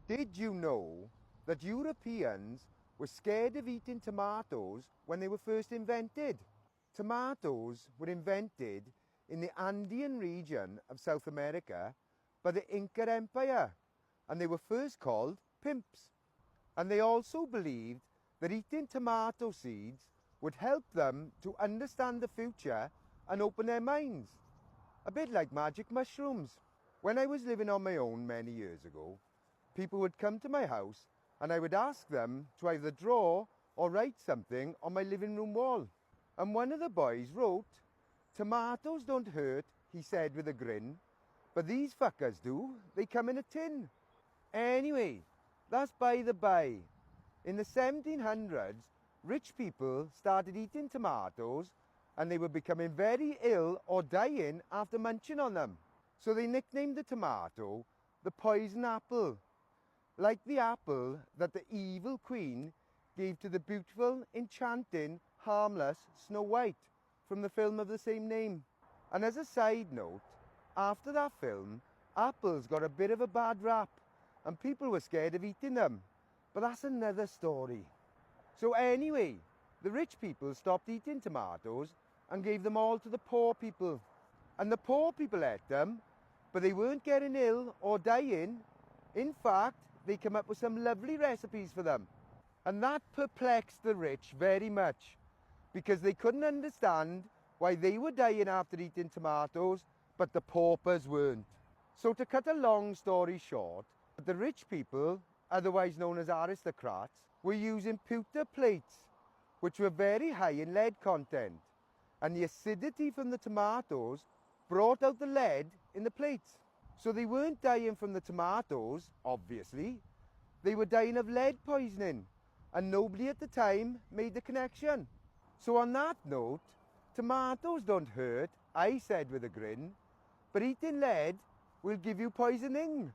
Did you know that Europeans were scared of eating tomatoes when they were first invented? Tomatoes were invented in the Andean region of South America by the Inca Empire, and they were first called pimps. And they also believed that eating tomato seeds would help them to understand the future and open their minds. A bit like magic mushrooms. When I was living on my own many years ago, people would come to my house and I would ask them to either draw or write something on my living room wall. And one of the boys wrote, "Tomatoes don't hurt," he said with a grin, "but these fuckers do. They come in a tin." Anyway, that's by the by. In the 1700s, rich people started eating tomatoes and they were becoming very ill or dying after munching on them. So they nicknamed the tomato the poison apple, like the apple that the evil queen gave to the beautiful, enchanting, harmless Snow White from the film of the same name. And as a side note, after that film, apples got a bit of a bad rap and people were scared of eating them. But that's another story. So anyway, the rich people stopped eating tomatoes and gave them all to the poor people. And the poor people ate them, but they weren't getting ill or dying. In fact, they came up with some lovely recipes for them. And that perplexed the rich very much, because they couldn't understand why they were dying after eating tomatoes, but the paupers weren't. So to cut a long story short, the rich people, otherwise known as aristocrats, were using pewter plates, which were very high in lead content. And the acidity from the tomatoes brought out the lead in the plates. So they weren't dying from the tomatoes, obviously. They were dying of lead poisoning, and nobody at the time made the connection. So on that note, tomatoes don't hurt, I said with a grin, but eating lead will give you poisoning.